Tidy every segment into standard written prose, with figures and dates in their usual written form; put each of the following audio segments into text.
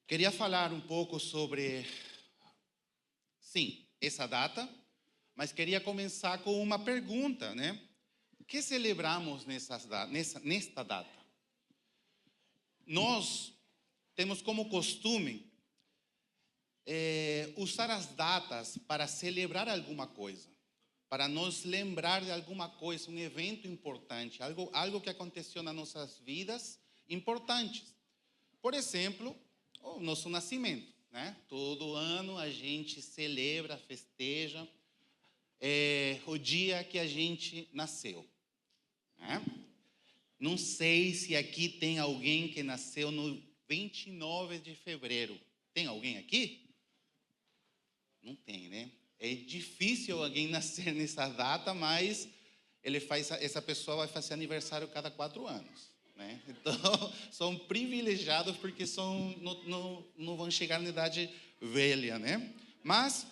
Queria falar um pouco sobre, sim, essa data, mas queria começar com uma pergunta, né? O que celebramos nesta data? Nós temos como costume usar as datas para celebrar alguma coisa, para nos lembrar de alguma coisa, um evento importante, algo que aconteceu nas nossas vidas importantes. Por exemplo, o nosso nascimento, né? Todo ano a gente celebra, festeja o dia que a gente nasceu, né? Não sei se aqui tem alguém que nasceu no 29 de fevereiro. Tem alguém aqui? Não tem, né? É difícil alguém nascer nessa data, mas essa pessoa vai fazer aniversário cada 4 anos, né? Então, são privilegiados porque não vão chegar na idade velha, né? Mas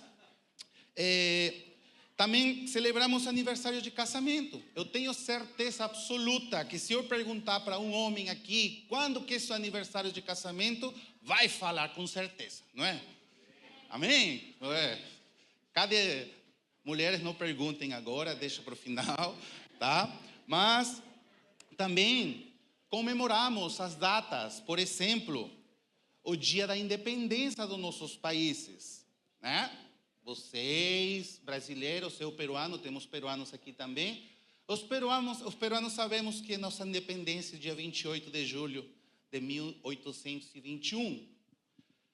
também celebramos aniversário de casamento. Eu tenho certeza absoluta que se eu perguntar para um homem aqui quando que é seu aniversário de casamento, vai falar com certeza, não é? Amém? Cadê? Mulheres, não perguntem agora, deixa para o final, tá? Mas também comemoramos as datas, por exemplo, o dia da independência dos nossos países, né? Vocês, brasileiros, eu peruano, temos peruanos aqui também. Os peruanos sabemos que nossa independência é dia 28 de julho de 1821.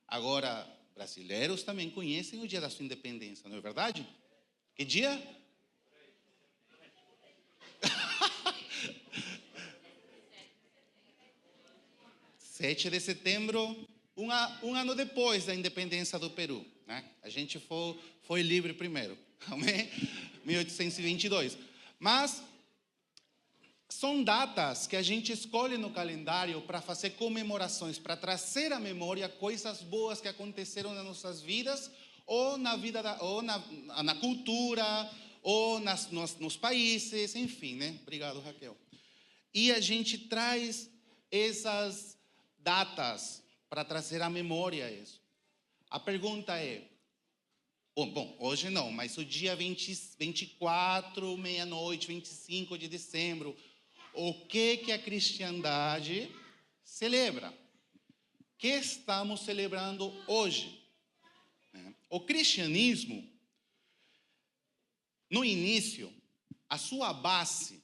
Agora, brasileiros também conhecem o dia da sua independência, não é verdade? Que dia? (7 de setembro, um ano depois da independência do Peru, né? A gente foi livre primeiro, amém? 1822. Mas são datas que a gente escolhe no calendário para fazer comemorações, para trazer à memória coisas boas que aconteceram nas nossas vidas, ou na vida, ou na cultura, ou nos países, enfim, né? Obrigado, Raquel. E a gente traz essas datas para trazer à memória isso. A pergunta é, bom, hoje não, mas o dia 24, meia-noite, 25 de dezembro, o que a cristandade celebra? O que estamos celebrando hoje? O cristianismo, no início, a sua base,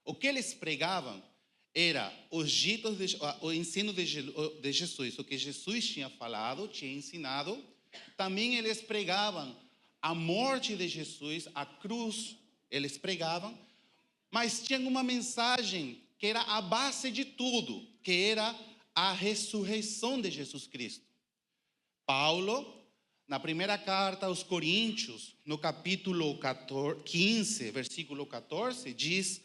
o que eles pregavam era o ensino de Jesus, o que Jesus tinha falado, tinha ensinado. Também eles pregavam a morte de Jesus, a cruz, eles pregavam, mas tinha uma mensagem que era a base de tudo, que era a ressurreição de Jesus Cristo. Paulo, na primeira carta aos Coríntios, no capítulo 15, versículo 14, diz: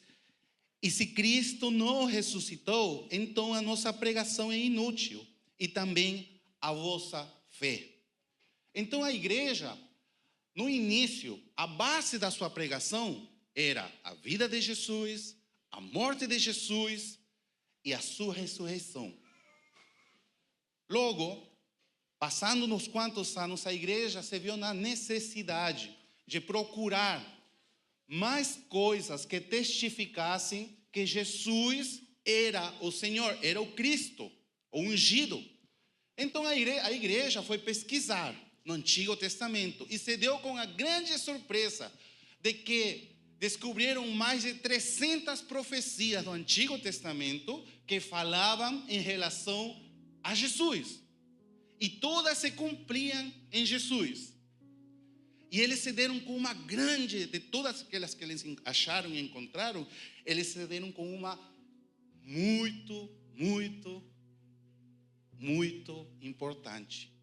e se Cristo não ressuscitou, então a nossa pregação é inútil, e também a vossa fé. Então a igreja, no início, a base da sua pregação era a vida de Jesus, a morte de Jesus e a sua ressurreição. Logo, passando uns quantos anos, a igreja se viu na necessidade de procurar mais coisas que testificassem que Jesus era o Senhor, era o Cristo, o ungido. Então a igreja foi pesquisar no Antigo Testamento e se deu com a grande surpresa de que descobriram mais de 300 profecias do Antigo Testamento que falavam em relação a Jesus. E todas se cumpriam em Jesus. E eles se deram com uma grande, de todas aquelas que eles acharam e encontraram, eles se deram com uma muito, muito, muito importante,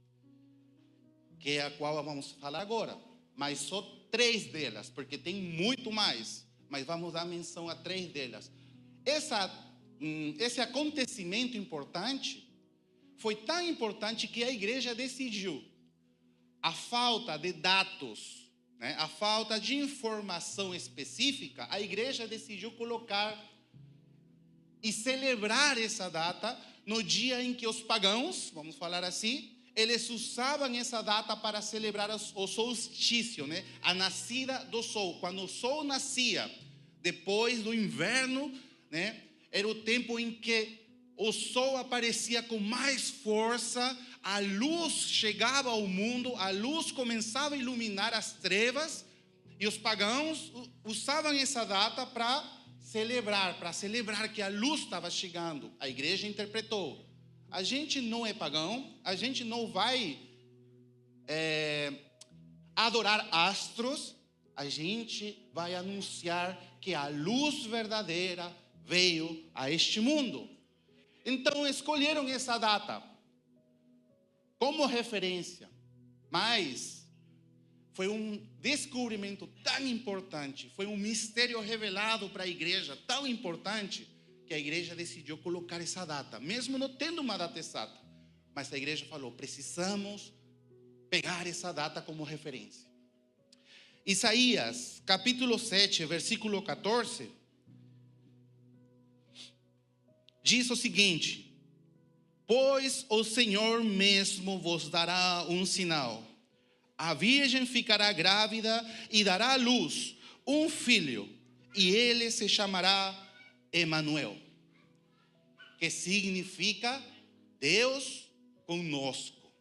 que é a qual vamos falar agora. Mas só 3 delas, porque tem muito mais, mas vamos dar menção a 3 delas. Esse acontecimento importante foi tão importante que a igreja decidiu, a falta de dados, né, a falta de informação específica, a igreja decidiu colocar e celebrar essa data no dia em que os pagãos, vamos falar assim, eles usavam essa data para celebrar o solstício, né? A nascida do sol. Quando o sol nascia, depois do inverno, né? Era o tempo em que o sol aparecia com mais força, a luz chegava ao mundo, a luz começava a iluminar as trevas, e os pagãos usavam essa data para celebrar que a luz estava chegando. A igreja interpretou: a gente não é pagão, a gente não vai adorar astros, a gente vai anunciar que a luz verdadeira veio a este mundo. Então escolheram essa data como referência, mas foi um descobrimento tão importante, foi um mistério revelado para a igreja tão importante, que a igreja decidiu colocar essa data, mesmo não tendo uma data exata. Mas a igreja falou: precisamos pegar essa data como referência. Isaías capítulo 7, versículo 14, diz o seguinte: pois o Senhor mesmo vos dará um sinal. A virgem ficará grávida e dará à luz um filho, e ele se chamará Emanuel, que significa Deus conosco.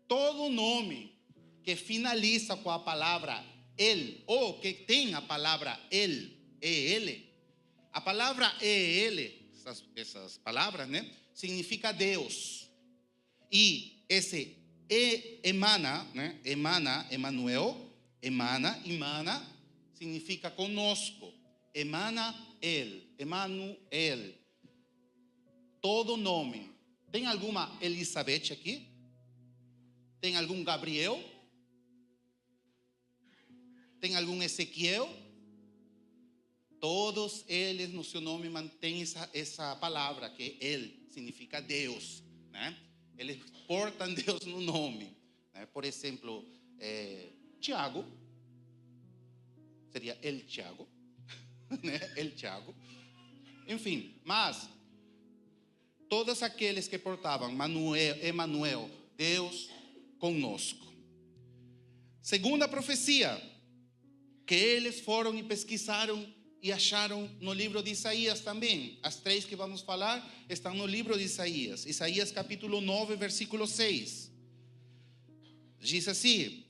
Todo nome que finaliza com a palavra El, ou que tem a palavra El, E-L, a palavra E-L, essas palavras, né, significa Deus. E esse emana, né, Emanuel, emana, significa conosco. Emanuel. Todo nome. Tem alguma Elizabeth aqui? Tem algum Gabriel? Tem algum Ezequiel? Todos eles no seu nome mantêm essa palavra, que El significa Deus, né? Eles portam Deus no nome, né? Por exemplo, Tiago seria El Tiago, né? El Tiago. Enfim, mas todos aqueles que portavam Emanuel, Deus conosco. Segunda profecia, que eles foram e pesquisaram e acharam no livro de Isaías também. As três que vamos falar estão no livro de Isaías. Isaías capítulo 9, versículo 6. Diz assim: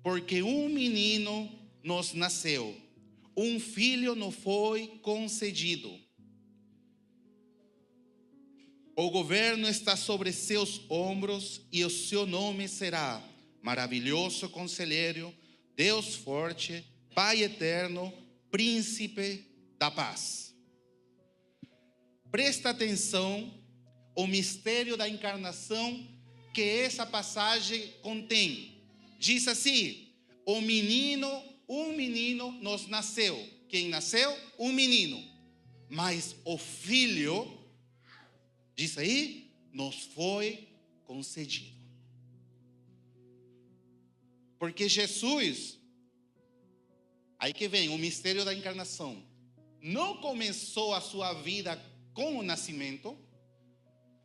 porque um menino nos nasceu, um filho nos foi concedido. O governo está sobre seus ombros, e o seu nome será Maravilhoso Conselheiro, Deus Forte, Pai Eterno, Príncipe da Paz. Presta atenção ao mistério da encarnação que essa passagem contém. Diz assim: um menino nos nasceu. Quem nasceu? Um menino. Mas o filho, diz aí, nos foi concedido. Porque Jesus, aí que vem o mistério da encarnação, não começou a sua vida com o nascimento,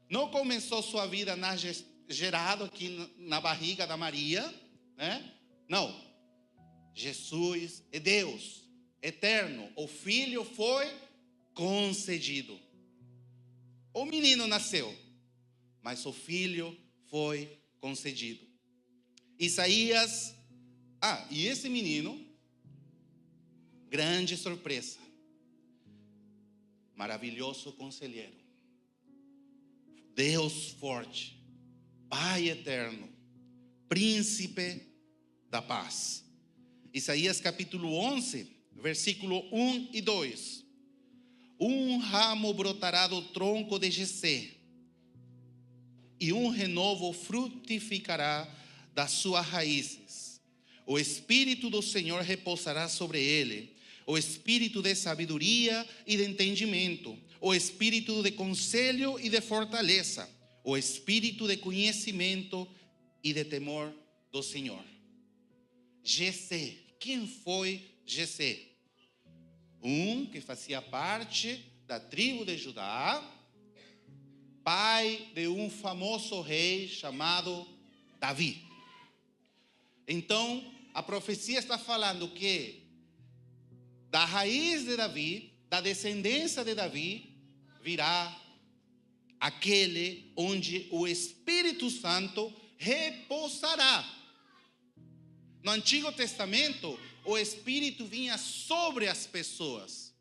não começou sua vida gerado aqui na barriga da Maria, né? Não. Jesus é Deus, eterno. O filho foi concedido. O menino nasceu, mas o filho foi concedido. Isaías, e esse menino, grande surpresa, maravilhoso conselheiro, Deus forte, Pai eterno, Príncipe da paz. Isaías capítulo 11, versículo 1 e 2. Um ramo brotará do tronco de Jessé, e um renovo frutificará das suas raízes. O Espírito do Senhor repousará sobre ele, o Espírito de sabedoria e de entendimento, o Espírito de conselho e de fortaleza, o Espírito de conhecimento e de temor do Senhor. Jessé, quem foi Jessé? Um que fazia parte da tribo de Judá, pai de um famoso rei chamado Davi. Então, a profecia está falando que da raiz de Davi, da descendência de Davi, virá aquele onde o Espírito Santo repousará. No Antigo Testamento, o Espírito vinha sobre as pessoas,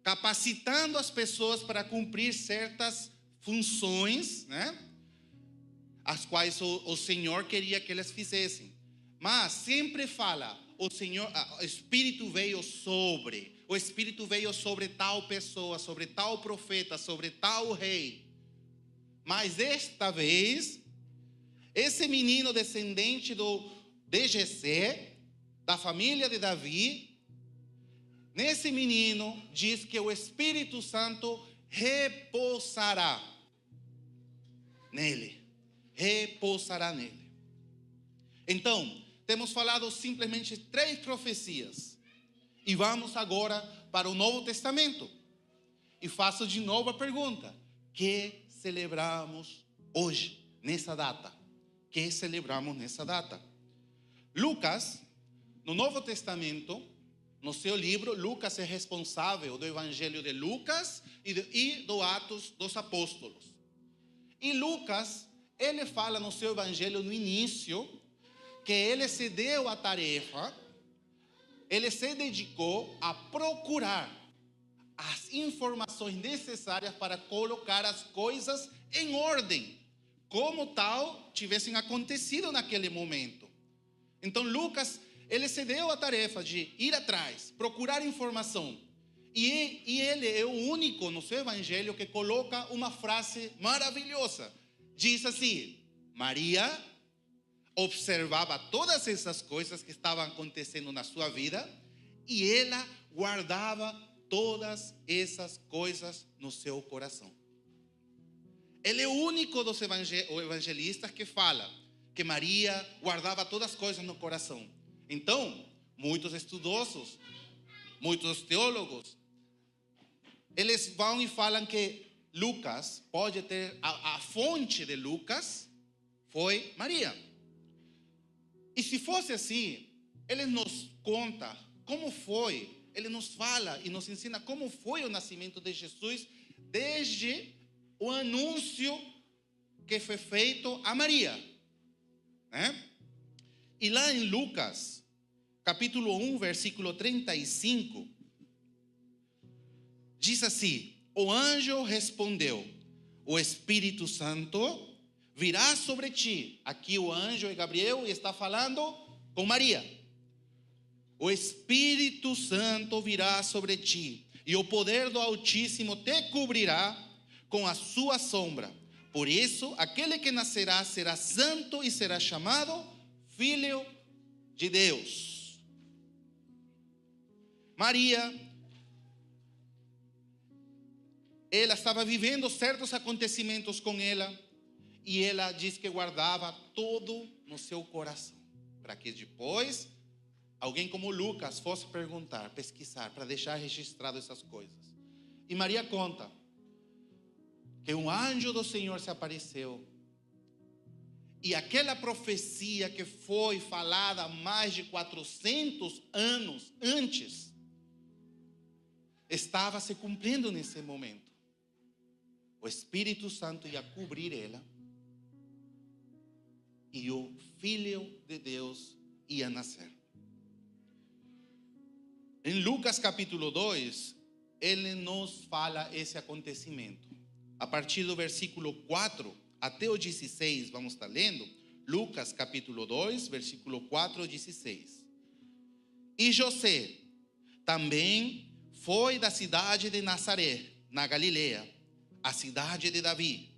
capacitando as pessoas para cumprir certas funções, né? As quais o Senhor queria que eles fizessem. Mas sempre fala, o Espírito veio sobre, o Espírito veio sobre tal pessoa, sobre tal profeta, sobre tal rei. Mas esta vez, esse menino descendente de Jessé, da família de Davi, nesse menino diz que o Espírito Santo repousará nele. Repousará nele. Então, temos falado simplesmente 3 profecias. E vamos agora para o Novo Testamento. E faço de novo a pergunta: que celebramos hoje, nessa data? Que celebramos nessa data? Lucas, no Novo Testamento, no seu livro, Lucas é responsável do Evangelho de Lucas e do Atos dos Apóstolos. E Lucas, ele fala no seu Evangelho no início, que ele se deu a tarefa, ele se dedicou a procurar as informações necessárias para colocar as coisas em ordem, como tal tivessem acontecido naquele momento. Então Lucas, ele se deu a tarefa de ir atrás, procurar informação. E ele é o único no seu Evangelho que coloca uma frase maravilhosa. Diz assim: Maria observava todas essas coisas que estavam acontecendo na sua vida e ela guardava todas essas coisas no seu coração. Ele é o único dos evangelistas que fala que Maria guardava todas as coisas no coração. Então, muitos estudiosos, muitos teólogos, eles vão e falam que Lucas pode ter, a fonte de Lucas foi Maria. E se fosse assim, ele nos conta como foi, ele nos fala e nos ensina como foi o nascimento de Jesus, desde o anúncio que foi feito a Maria, né? E lá em Lucas, capítulo 1, versículo 35, diz assim: o anjo respondeu: o Espírito Santo virá sobre ti. Aqui o anjo é Gabriel e está falando com Maria. O Espírito Santo virá sobre ti, e o poder do Altíssimo te cobrirá com a sua sombra. Por isso, aquele que nascerá será santo e será chamado Filho de Deus. Maria, ela estava vivendo certos acontecimentos com ela, e ela diz que guardava tudo no seu coração, para que depois alguém como Lucas fosse perguntar, pesquisar, para deixar registrado essas coisas. E Maria conta que um anjo do Senhor se apareceu, e aquela profecia que foi falada há mais de 400 anos antes, estava se cumprindo nesse momento. O Espírito Santo ia cobrir ela, e o Filho de Deus ia nascer. Em Lucas capítulo 2, ele nos fala esse acontecimento. A partir do versículo 4 até o 16, vamos estar lendo. Lucas capítulo 2, versículo 4 ao 16. E José também foi da cidade de Nazaré, na Galileia, a cidade de Davi.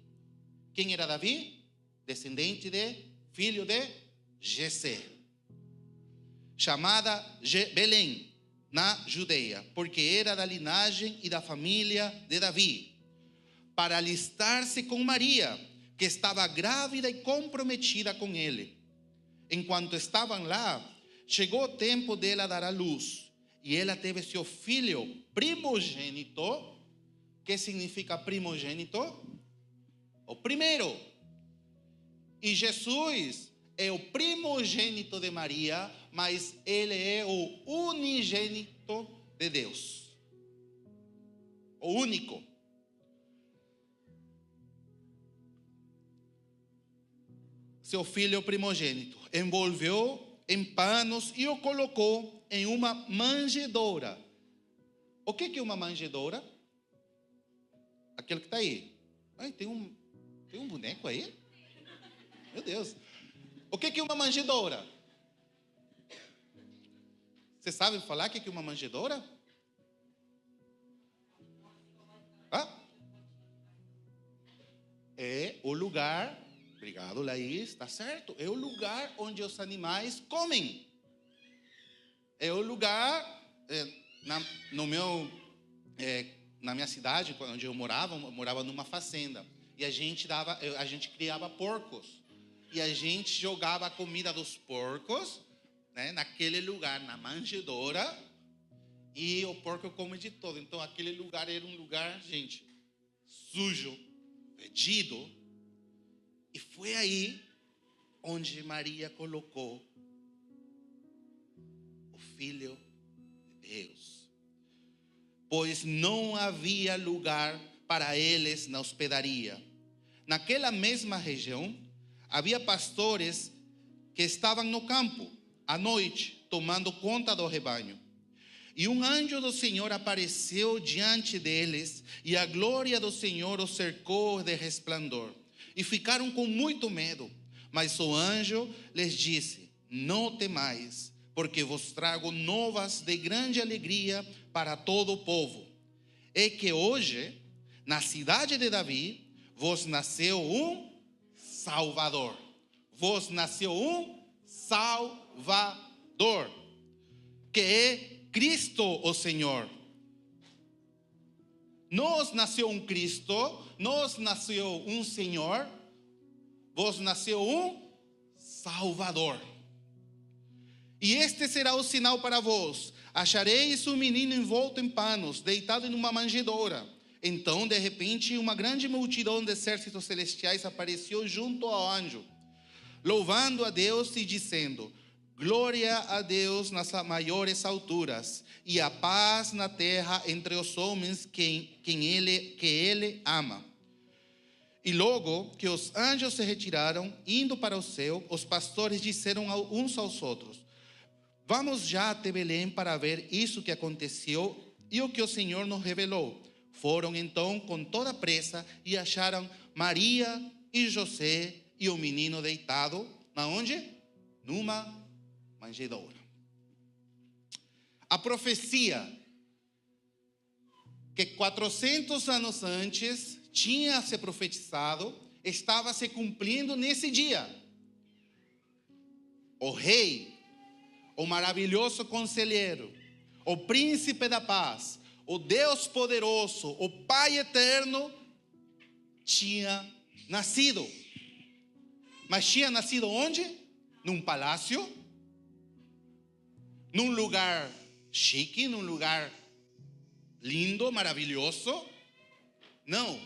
Quem era Davi? Descendente filho de Jessé, chamada Belém, na Judeia, porque era da linhagem e da família de Davi, para alistar-se com Maria, que estava grávida e comprometida com ele. Enquanto estavam lá, chegou o tempo dela dar à luz, e ela teve seu filho primogênito. Que significa primogênito? o primeiro. E Jesus é o primogênito de Maria, mas ele é o unigênito de Deus. O único. Seu filho é o primogênito. Envolveu em panos e o colocou em uma manjedoura. O que é uma manjedoura? Aquele que está aí. Ai, tem um boneco aí? Meu Deus. O que é uma manjedoura? Você sabe falar o que é uma manjedoura? É o lugar, obrigado Laís, está certo? É o lugar onde os animais comem. É o lugar, na minha cidade, onde eu morava numa fazenda. E a gente criava porcos. E a gente jogava a comida dos porcos, né, naquele lugar, na manjedoura. E o porco come de todo. Então aquele lugar era um lugar, gente, sujo, fedido. E foi aí onde Maria colocou o Filho de Deus. Pois não havia lugar para eles na hospedaria. Naquela mesma região, havia pastores que estavam no campo, à noite, tomando conta do rebanho. E um anjo do Senhor apareceu diante deles, e a glória do Senhor os cercou de resplandor. E ficaram com muito medo. Mas o anjo lhes disse: não temais, porque vos trago novas de grande alegria para todo o povo. É que hoje, na cidade de Davi, vos nasceu um Salvador. Vos nasceu um Salvador, que é Cristo o Senhor. Nos nasceu um Cristo, nos nasceu um Senhor, vos nasceu um Salvador. E este será o sinal para vós: achareis um menino envolto em panos, deitado em uma manjedoura. Então, de repente, uma grande multidão de exércitos celestiais apareceu junto ao anjo, louvando a Deus e dizendo: glória a Deus nas maiores alturas, e a paz na terra entre os homens que ele ama. E logo que os anjos se retiraram, indo para o céu, os pastores disseram uns aos outros: vamos já até Belém para ver isso que aconteceu e o que o Senhor nos revelou. Foram então com toda pressa e acharam Maria e José e o menino deitado, aonde? Numa manjedoura. A profecia que 400 anos antes tinha se profetizado estava se cumprindo nesse dia. O rei, o maravilhoso conselheiro, o príncipe da paz, o Deus poderoso, o Pai eterno, tinha nascido. Mas tinha nascido onde? Num palácio, num lugar chique, num lugar lindo, maravilhoso. Não,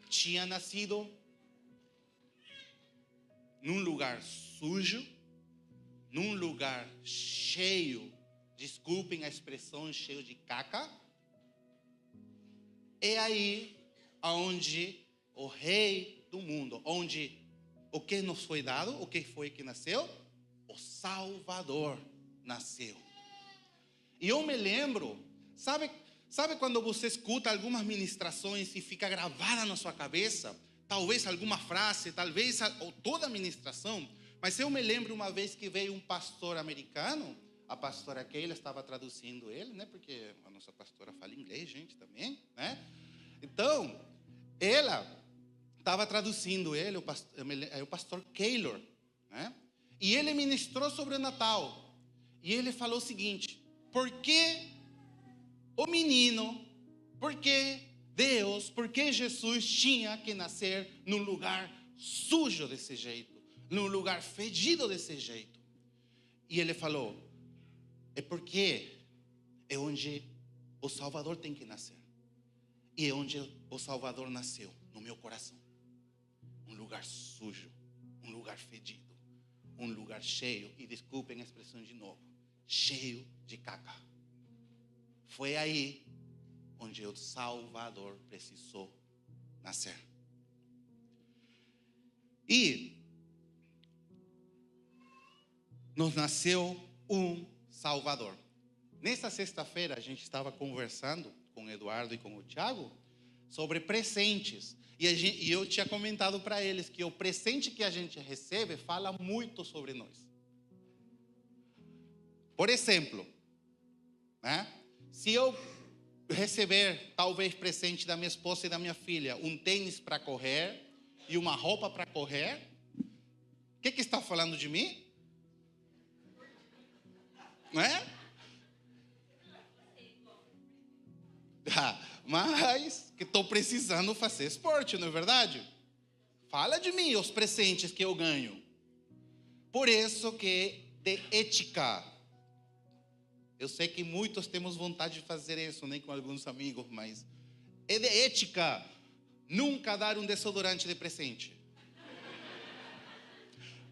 tinha nascido num lugar sujo, num lugar cheio, desculpem a expressão, cheio de caca. É aí onde o rei do mundo, onde o que nos foi dado, o que foi que nasceu? O Salvador nasceu. E eu me lembro, sabe quando você escuta algumas ministrações e fica gravada na sua cabeça, talvez alguma frase, talvez ou toda a ministração, mas eu me lembro uma vez que veio um pastor americano, a pastora Keila estava traduzindo ele, né? Porque a nossa pastora fala inglês, gente, também, né? Então, ela estava traduzindo ele, o pastor Keylor, né? E ele ministrou sobre o Natal. E ele falou o seguinte: por que o menino, por que Deus, por que Jesus tinha que nascer num lugar sujo desse jeito, num lugar fedido desse jeito? E ele falou: é porque é onde o Salvador tem que nascer. E é onde o Salvador nasceu, no meu coração. lugar sujo, um lugar fedido, um lugar cheio, e desculpem a expressão de novo, cheio de caca. Foi aí onde o Salvador precisou nascer. E nos nasceu um Salvador. Nesta sexta-feira a gente estava conversando com o Eduardo e com o Tiago sobre presentes. E eu tinha comentado para eles que o presente que a gente recebe fala muito sobre nós. Por exemplo, né? Se eu receber, talvez, presente da minha esposa e da minha filha, um tênis para correr e uma roupa para correr, o que está falando de mim? Não é? Mas que estou precisando fazer esporte, não é verdade? Fala de mim, os presentes que eu ganho. Por isso que de ética. Eu sei que muitos temos vontade de fazer isso, nem com alguns amigos, mas é de ética nunca dar um desodorante de presente.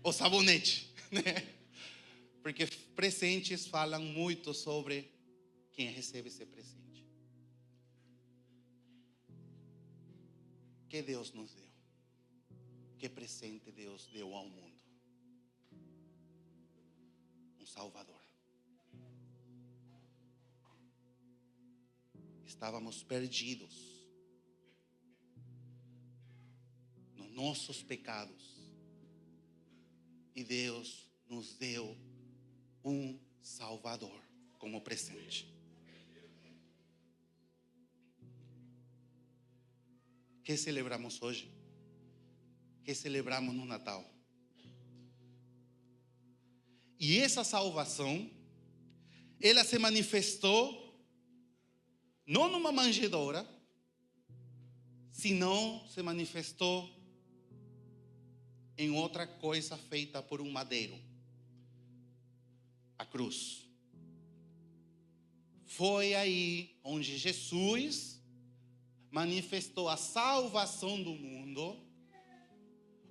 Ou sabonete, né? Porque presentes falam muito sobre quem recebe esse presente. Que Deus nos deu? Que presente Deus deu ao mundo? Um Salvador. Estávamos perdidos nos nossos pecados. E Deus nos deu um Salvador como presente. Que celebramos hoje? Que celebramos no Natal? E essa salvação, ela se manifestou não numa manjedoura, senão se manifestou em outra coisa feita por um madeiro, a cruz. Foi aí onde Jesus manifestou a salvação do mundo.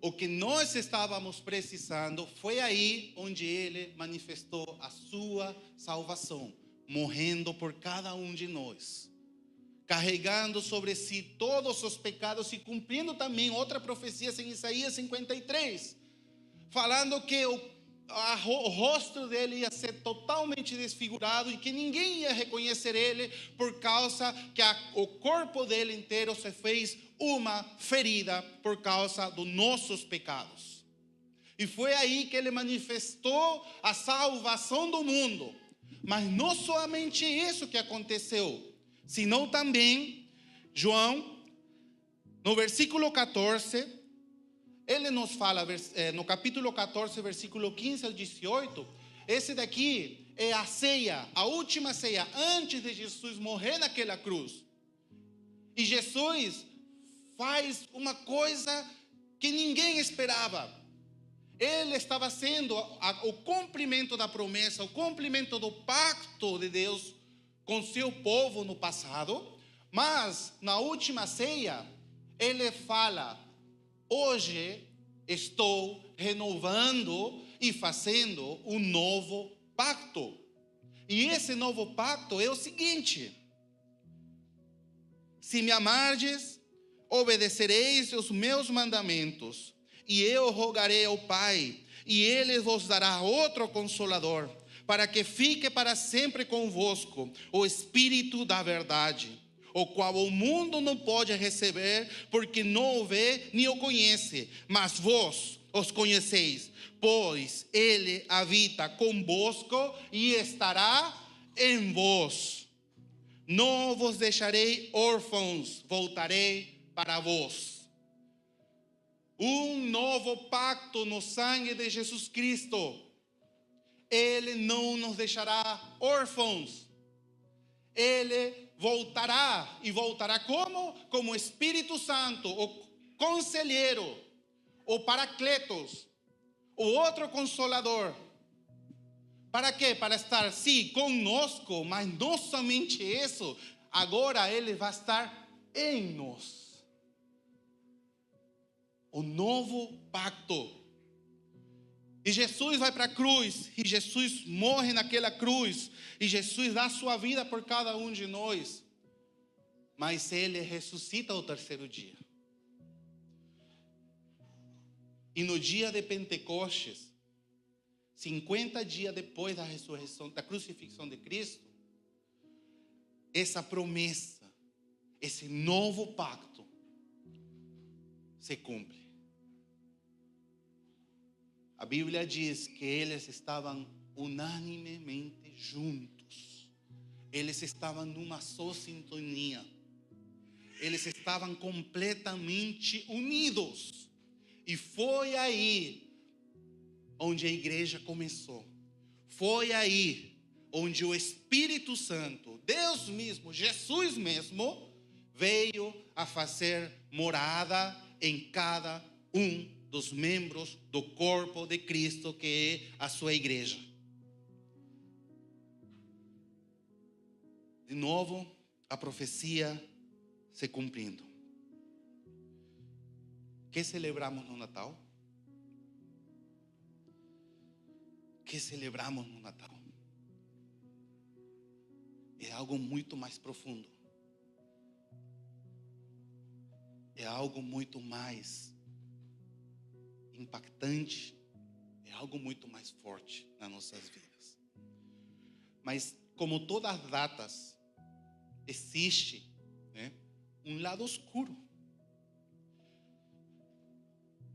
O que nós estávamos precisando, foi aí onde ele manifestou a sua salvação, morrendo por cada um de nós, carregando sobre si todos os pecados e cumprindo também outra profecia em Isaías 53, falando que o rosto dele ia ser totalmente desfigurado e que ninguém ia reconhecer ele, por causa que o corpo dele inteiro se fez uma ferida por causa dos nossos pecados. E foi aí que ele manifestou a salvação do mundo. Mas não somente isso que aconteceu, senão também, João, no versículo 14, ele nos fala, no capítulo 14, versículo 15 ao 18, esse daqui é a ceia, a última ceia, antes de Jesus morrer naquela cruz. E Jesus faz uma coisa que ninguém esperava. Ele estava sendo o cumprimento da promessa, o cumprimento do pacto de Deus com seu povo no passado. Mas na última ceia, ele fala: hoje estou renovando e fazendo um novo pacto. E esse novo pacto é o seguinte: se me amardes, obedecereis os meus mandamentos. E eu rogarei ao Pai, e Ele vos dará outro Consolador, para que fique para sempre convosco o Espírito da verdade, o qual o mundo não pode receber, porque não o vê nem o conhece, mas vós os conheceis, pois Ele habita convosco e estará em vós. Não vos deixarei órfãos, voltarei para vós. Um novo pacto no sangue de Jesus Cristo. Ele não nos deixará órfãos. Ele voltará, e voltará como? Como o Espírito Santo, o conselheiro, o Paracletos, o outro Consolador. Para quê? Para estar, sim, conosco, mas não somente isso, agora Ele vai estar em nós. o novo pacto. E Jesus vai para a cruz, e Jesus morre naquela cruz, e Jesus dá sua vida por cada um de nós. Mas Ele ressuscita ao terceiro dia. E no dia de Pentecostes, 50 dias depois da ressurreição, da crucifixão de Cristo, essa promessa, esse novo pacto, se cumpre. A Bíblia diz que eles estavam unanimemente juntos. Eles estavam numa só sintonia. Eles estavam completamente unidos. E foi aí onde a igreja começou. Foi aí onde o Espírito Santo, Deus mesmo, Jesus mesmo, veio a fazer morada em cada um dos membros do corpo de Cristo, que é a sua igreja. De novo, a profecia se cumprindo. O que celebramos no Natal? O que celebramos no Natal? É algo muito mais profundo. É algo muito mais impactante. É algo muito mais forte nas nossas vidas. Mas como todas as datas, existe, né, um lado escuro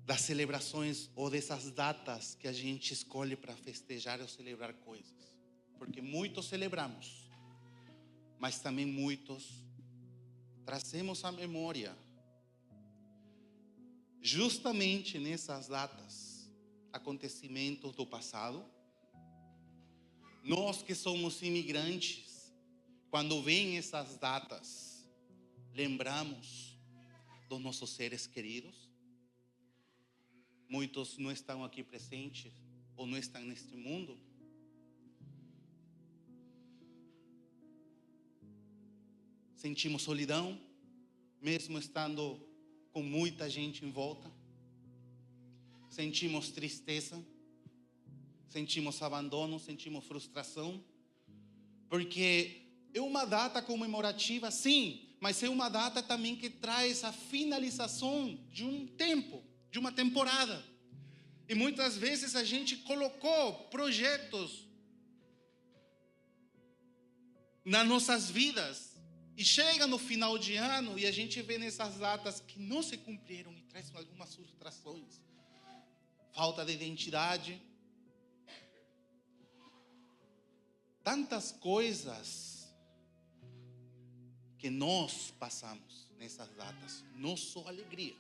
das celebrações ou dessas datas que a gente escolhe para festejar ou celebrar coisas. Porque muitos celebramos, mas também muitos trazemos à memória, justamente nessas datas, acontecimentos do passado. Nós que somos imigrantes, quando vêm essas datas, lembramos dos nossos seres queridos. Muitos não estão aqui presentes ou não estão neste mundo. Sentimos solidão, mesmo estando com muita gente em volta. Sentimos tristeza, sentimos abandono, sentimos frustração. Porque é uma data comemorativa, sim, mas é uma data também que traz a finalização de um tempo, de uma temporada. E muitas vezes a gente colocou projetos nas nossas vidas, e chega no final de ano e a gente vê nessas datas que não se cumpriram e traz algumas frustrações. Falta de identidade. Tantas coisas que nós passamos nessas datas, não só alegria.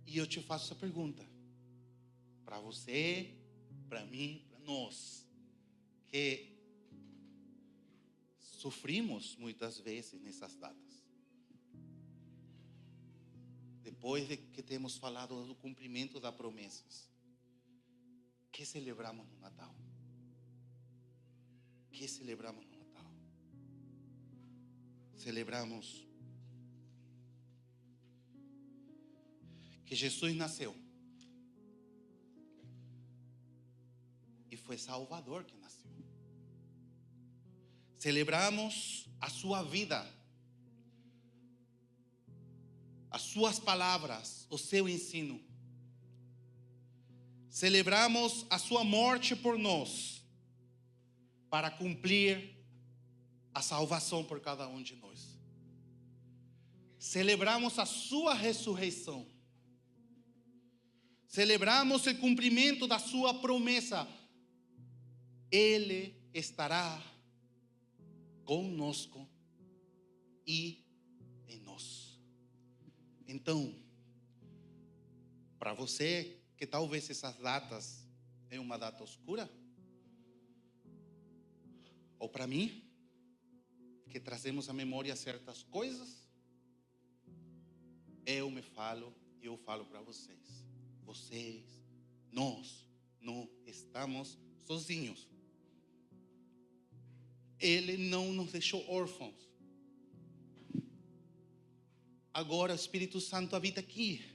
E eu te faço essa pergunta, para você, para mim, para nós, que sofrimos muitas vezes nessas datas. Depois de que temos falado do cumprimento das promessas, que celebramos no Natal? Que celebramos no Natal? Celebramos que Jesus nasceu e foi Salvador que nasceu. Celebramos a sua vida, as suas palavras, o seu ensino. Celebramos a sua morte por nós, para cumprir a salvação por cada um de nós. Celebramos a sua ressurreição. Celebramos o cumprimento da sua promessa. Ele estará conosco e em nós. Então, para você que talvez essas datas é uma data escura, ou para mim, que trazemos à memória certas coisas, eu falo para vocês. Nós não estamos sozinhos. Ele não nos deixou órfãos. Agora o Espírito Santo habita aqui.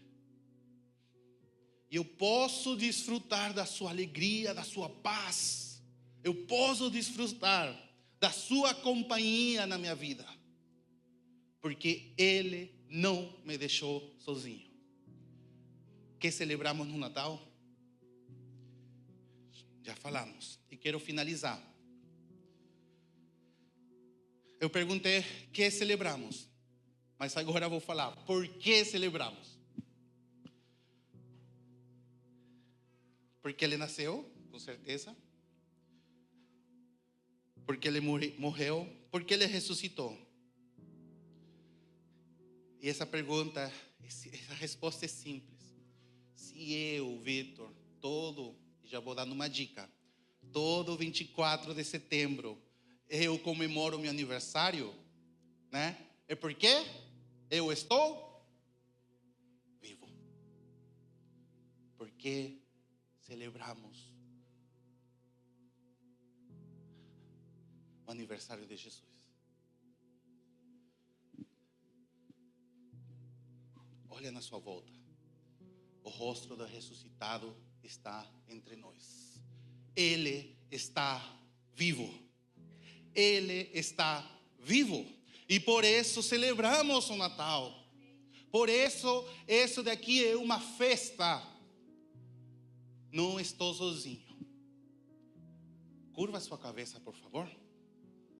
E eu posso desfrutar da sua alegria, da sua paz. Eu posso desfrutar da sua companhia na minha vida. Porque Ele não me deixou sozinho. Que celebramos no Natal? Já falamos. E quero finalizar. Eu perguntei que celebramos. Mas agora vou falar por que celebramos. Porque Ele nasceu, com certeza. Porque Ele morreu. Porque Ele ressuscitou. E essa pergunta, essa resposta é simples. Se eu, Vitor, já vou dar uma dica, todo 24 de setembro eu comemoro meu aniversário, né? É porque eu estou vivo. Porque celebramos o aniversário de Jesus. Olha na sua volta. O rosto do ressuscitado está entre nós. Ele está vivo. Ele está vivo. E por isso celebramos o Natal. Por isso daqui é uma festa. Não estou sozinho. Curva sua cabeça, por favor.